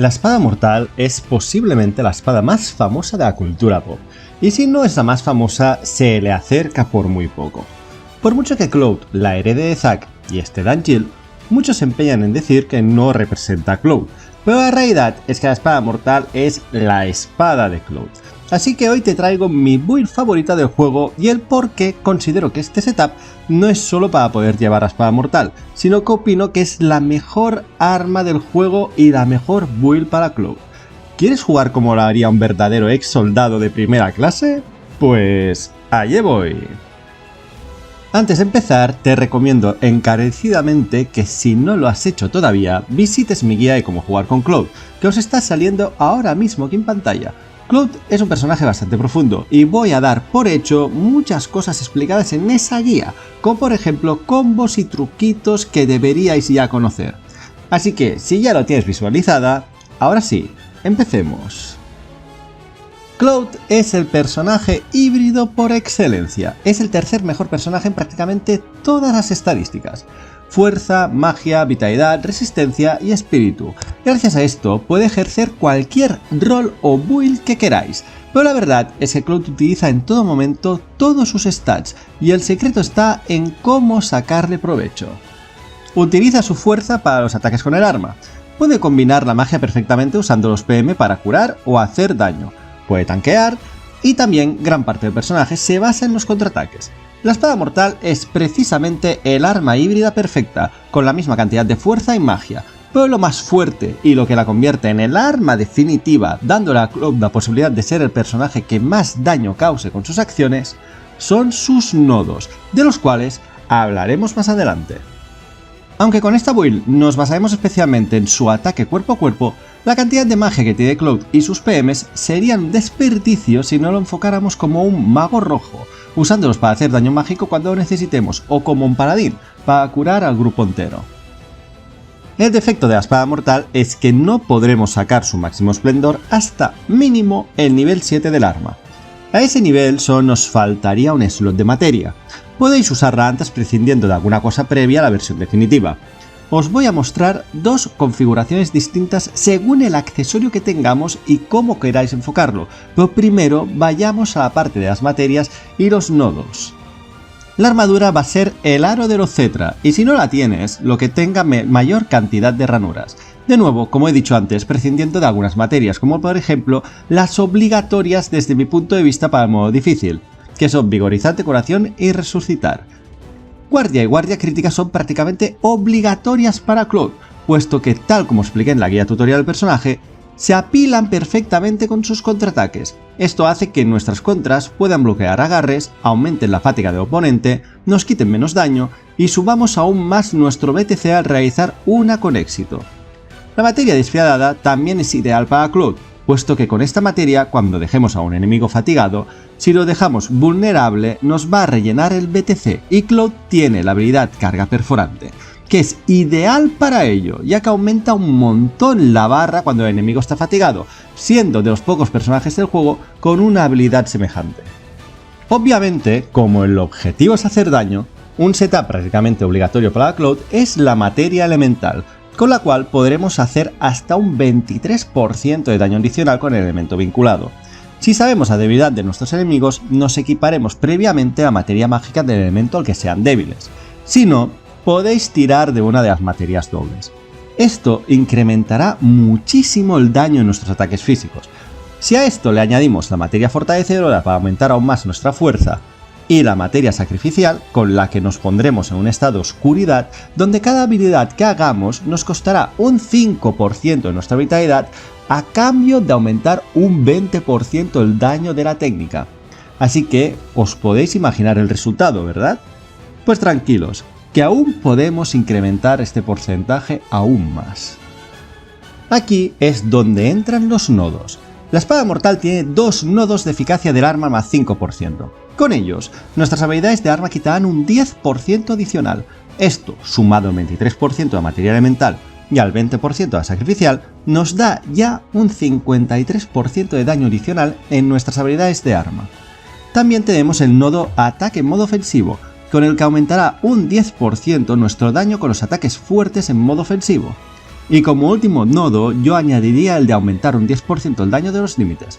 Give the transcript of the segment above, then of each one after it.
La espada mortal es posiblemente la espada más famosa de la cultura pop, y si no es la más famosa, se le acerca por muy poco. Por mucho que Cloud la herede de Zack y este Dan Gil, muchos se empeñan en decir que no representa a Cloud, pero la realidad es que la espada mortal es la espada de Cloud. Así que hoy te traigo mi build favorita del juego y el por qué considero que este setup no es solo para poder llevar la espada mortal, sino que opino que es la mejor arma del juego y la mejor build para Cloud. ¿Quieres jugar como lo haría un verdadero ex soldado de primera clase? Pues allí voy. Antes de empezar, te recomiendo encarecidamente que si no lo has hecho todavía, visites mi guía de cómo jugar con Cloud, que os está saliendo ahora mismo aquí en pantalla. Cloud es un personaje bastante profundo y voy a dar por hecho muchas cosas explicadas en esa guía, como por ejemplo combos y truquitos que deberíais ya conocer. Así que si ya lo tienes visualizada, ahora sí, empecemos. Cloud es el personaje híbrido por excelencia, es el tercer mejor personaje en prácticamente todas las estadísticas. Fuerza, magia, vitalidad, resistencia y espíritu. Gracias a esto puede ejercer cualquier rol o build que queráis, pero la verdad es que Cloud utiliza en todo momento todos sus stats y el secreto está en cómo sacarle provecho. Utiliza su fuerza para los ataques con el arma. Puede combinar la magia perfectamente usando los PM para curar o hacer daño. Puede tanquear y también gran parte del personaje se basa en los contraataques. La espada mortal es precisamente el arma híbrida perfecta, con la misma cantidad de fuerza y magia, pero lo más fuerte y lo que la convierte en el arma definitiva, dándole a Cloud la posibilidad de ser el personaje que más daño cause con sus acciones, son sus nodos, de los cuales hablaremos más adelante. Aunque con esta build nos basaremos especialmente en su ataque cuerpo a cuerpo, la cantidad de magia que tiene Cloud y sus PMs serían un desperdicio si no lo enfocáramos como un mago rojo, usándolos para hacer daño mágico cuando lo necesitemos, o como un paladín, para curar al grupo entero. El defecto de la espada mortal es que no podremos sacar su máximo esplendor hasta mínimo el nivel 7 del arma. A ese nivel solo nos faltaría un slot de materia. Podéis usarla antes prescindiendo de alguna cosa previa a la versión definitiva. Os voy a mostrar dos configuraciones distintas según el accesorio que tengamos y cómo queráis enfocarlo, pero primero vayamos a la parte de las materias y los nodos. La armadura va a ser el aro de los Cetra, y si no la tienes, lo que tenga mayor cantidad de ranuras. De nuevo, como he dicho antes, prescindiendo de algunas materias, como por ejemplo las obligatorias desde mi punto de vista para el modo difícil, que son vigorizante, curación y resucitar. Guardia y guardia crítica son prácticamente obligatorias para Cloud, puesto que, tal como expliqué en la guía tutorial del personaje, se apilan perfectamente con sus contraataques. Esto hace que nuestras contras puedan bloquear agarres, aumenten la fatiga del oponente, nos quiten menos daño y subamos aún más nuestro BTC al realizar una con éxito. La materia despiadada también es ideal para Cloud, puesto que con esta materia, cuando dejemos a un enemigo fatigado, si lo dejamos vulnerable nos va a rellenar el BTC y Cloud tiene la habilidad carga perforante, que es ideal para ello, ya que aumenta un montón la barra cuando el enemigo está fatigado, siendo de los pocos personajes del juego con una habilidad semejante. Obviamente, como el objetivo es hacer daño, un setup prácticamente obligatorio para Cloud es la materia elemental, con la cual podremos hacer hasta un 23% de daño adicional con el elemento vinculado. Si sabemos la debilidad de nuestros enemigos, nos equiparemos previamente a materia mágica del elemento al que sean débiles. Si no, podéis tirar de una de las materias dobles. Esto incrementará muchísimo el daño en nuestros ataques físicos. Si a esto le añadimos la materia fortalecedora para aumentar aún más nuestra fuerza, y la materia sacrificial, con la que nos pondremos en un estado de oscuridad, donde cada habilidad que hagamos nos costará un 5% de nuestra vitalidad, a cambio de aumentar un 20% el daño de la técnica. Así que os podéis imaginar el resultado, ¿verdad? Pues tranquilos, que aún podemos incrementar este porcentaje aún más. Aquí es donde entran los nodos. La espada mortal tiene dos nodos de eficacia del arma más 5%. Con ellos, nuestras habilidades de arma quitarán un 10% adicional. Esto, sumado al 23% de materia elemental y al 20% de sacrificial, nos da ya un 53% de daño adicional en nuestras habilidades de arma. También tenemos el nodo ataque en modo ofensivo, con el que aumentará un 10% nuestro daño con los ataques fuertes en modo ofensivo. y como último nodo yo añadiría el de aumentar un 10% el daño de los límites.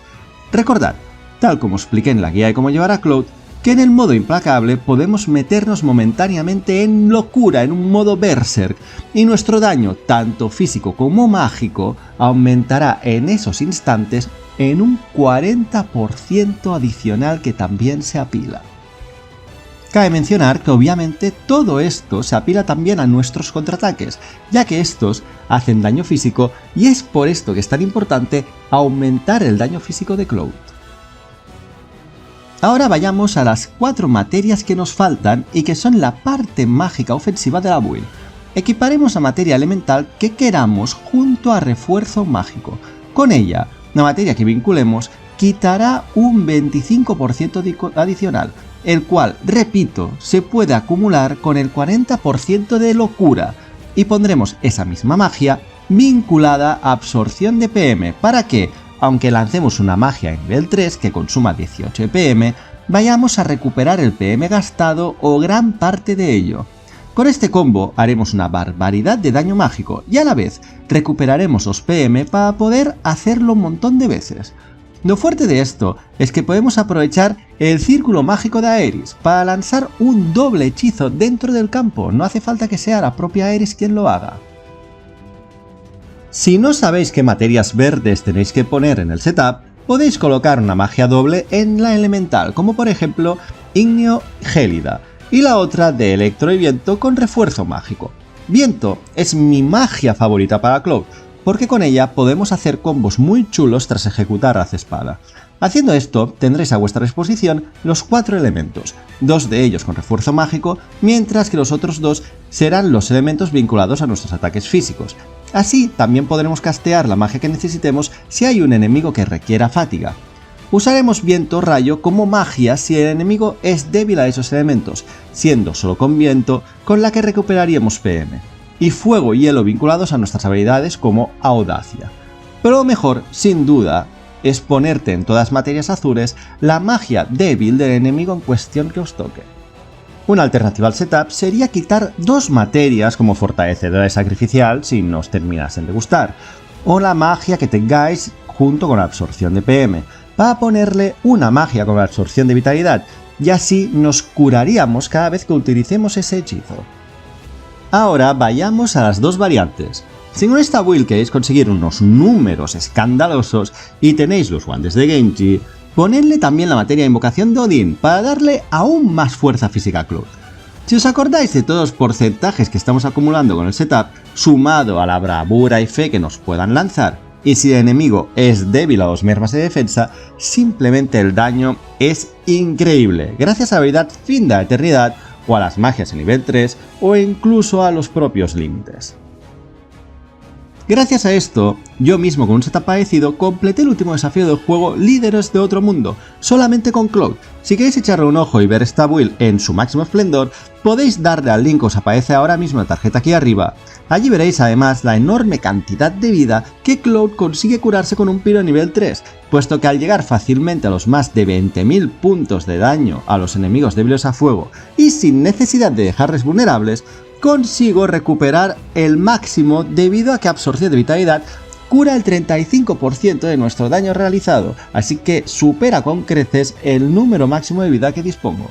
Recordad, tal como expliqué en la guía de cómo llevar a Cloud, que en el modo implacable podemos meternos momentáneamente en locura, en un modo berserk, y nuestro daño, tanto físico como mágico, aumentará en esos instantes en un 40% adicional que también se apila. Cabe mencionar que obviamente todo esto se apila también a nuestros contraataques, ya que estos hacen daño físico y es por esto que es tan importante aumentar el daño físico de Cloud. Ahora vayamos a las 4 materias que nos faltan y que son la parte mágica ofensiva de la build. Equiparemos a materia elemental que queramos junto a refuerzo mágico. Con ella, la materia que vinculemos quitará un 25% adicional, el cual, repito, se puede acumular con el 40% de locura, y pondremos esa misma magia vinculada a absorción de PM para que, aunque lancemos una magia en nivel 3 que consuma 18 PM, vayamos a recuperar el PM gastado o gran parte de ello. Con este combo haremos una barbaridad de daño mágico y a la vez recuperaremos los PM para poder hacerlo un montón de veces. Lo fuerte de esto es que podemos aprovechar el círculo mágico de Aeris para lanzar un doble hechizo dentro del campo, no hace falta que sea la propia Aeris quien lo haga. Si no sabéis qué materias verdes tenéis que poner en el setup, podéis colocar una magia doble en la elemental, como por ejemplo Igneo Gélida, y la otra de Electro y Viento con refuerzo mágico. Viento es mi magia favorita para Cloud, porque con ella podemos hacer combos muy chulos tras ejecutar Haz Espada. Haciendo esto, tendréis a vuestra disposición los 4 elementos, 2 de ellos con refuerzo mágico, mientras que los otros 2 serán los elementos vinculados a nuestros ataques físicos. Así también podremos castear la magia que necesitemos si hay un enemigo que requiera fatiga. Usaremos viento o rayo como magia si el enemigo es débil a esos elementos, siendo solo con viento con la que recuperaríamos PM, y fuego y hielo vinculados a nuestras habilidades como audacia. Pero lo mejor, sin duda, es ponerte en todas materias azules la magia débil del enemigo en cuestión que os toque. Una alternativa al setup sería quitar 2 materias como fortalecedora de sacrificial si nos terminasen de gustar, o la magia que tengáis junto con la absorción de PM, para ponerle una magia con la absorción de vitalidad, y así nos curaríamos cada vez que utilicemos ese hechizo. Ahora vayamos a las 2 variantes. Si con esta build queréis conseguir unos números escandalosos y tenéis los guantes de Genji, ponedle también la materia de invocación de Odín para darle aún más fuerza física a Cloud. Si os acordáis de todos los porcentajes que estamos acumulando con el setup, sumado a la bravura y fe que nos puedan lanzar, y si el enemigo es débil a los mermas de defensa, simplemente el daño es increíble, gracias a la habilidad Fin de la Eternidad, o a las magias en nivel 3, o incluso a los propios límites. Gracias a esto, yo mismo con un setup parecido completé el último desafío del juego Líderes de Otro Mundo, solamente con Cloud. Si queréis echarle un ojo y ver esta build en su máximo esplendor, podéis darle al link que os aparece ahora mismo en la tarjeta aquí arriba. Allí veréis además la enorme cantidad de vida que Cloud consigue curarse con un piro nivel 3, puesto que al llegar fácilmente a los más de 20.000 puntos de daño a los enemigos débiles a fuego y sin necesidad de dejarles vulnerables, consigo recuperar el máximo debido a que absorción de vitalidad cura el 35% de nuestro daño realizado, así que supera con creces el número máximo de vida que dispongo.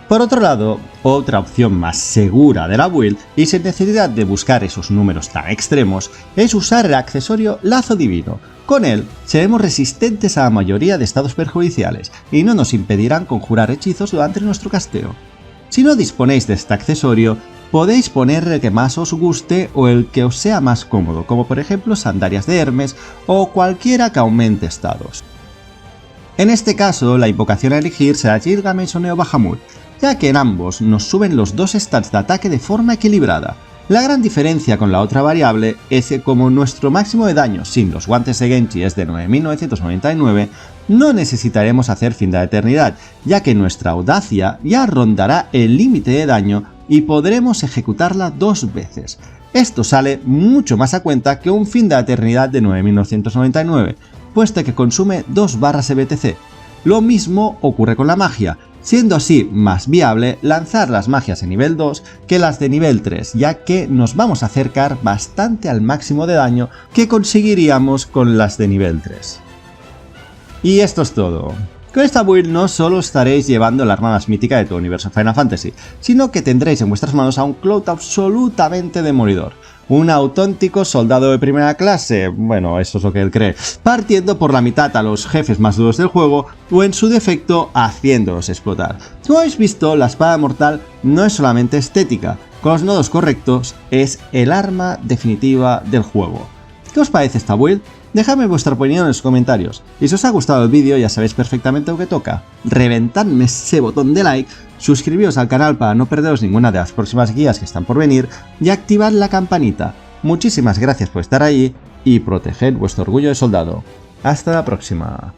Por otro lado, otra opción más segura de la build y sin necesidad de buscar esos números tan extremos es usar el accesorio Lazo Divino. Con él seremos resistentes a la mayoría de estados perjudiciales y no nos impedirán conjurar hechizos durante nuestro casteo. Si no disponéis de este accesorio, podéis poner el que más os guste o el que os sea más cómodo, como por ejemplo Sandalias de Hermes o cualquiera que aumente estados. En este caso, la invocación a elegir será Gilgamesh o Neo Bahamut, ya que en ambos nos suben los 2 stats de ataque de forma equilibrada. La gran diferencia con la otra variable es que como nuestro máximo de daño sin los guantes de Genji es de 9.999, no necesitaremos hacer Fin de la Eternidad, ya que nuestra audacia ya rondará el límite de daño y podremos ejecutarla 2 veces. Esto sale mucho más a cuenta que un Fin de la Eternidad de 9.999, puesto que consume 2 barras de BTC. Lo mismo ocurre con la magia, siendo así más viable lanzar las magias en nivel 2 que las de nivel 3, ya que nos vamos a acercar bastante al máximo de daño que conseguiríamos con las de nivel 3. Y esto es todo. Con esta build no solo estaréis llevando el arma más mítica de todo el universo Final Fantasy, sino que tendréis en vuestras manos a un Cloud absolutamente demoledor. Un auténtico soldado de primera clase, bueno, eso es lo que él cree, partiendo por la mitad a los jefes más duros del juego o en su defecto haciéndolos explotar. Como habéis visto, la espada mortal no es solamente estética, con los nodos correctos es el arma definitiva del juego. ¿Qué os parece esta build? Dejadme vuestra opinión en los comentarios, y si os ha gustado el vídeo ya sabéis perfectamente lo que toca. Reventadme ese botón de like, suscribíos al canal para no perderos ninguna de las próximas guías que están por venir y activad la campanita. Muchísimas gracias por estar ahí y proteged vuestro orgullo de soldado. Hasta la próxima.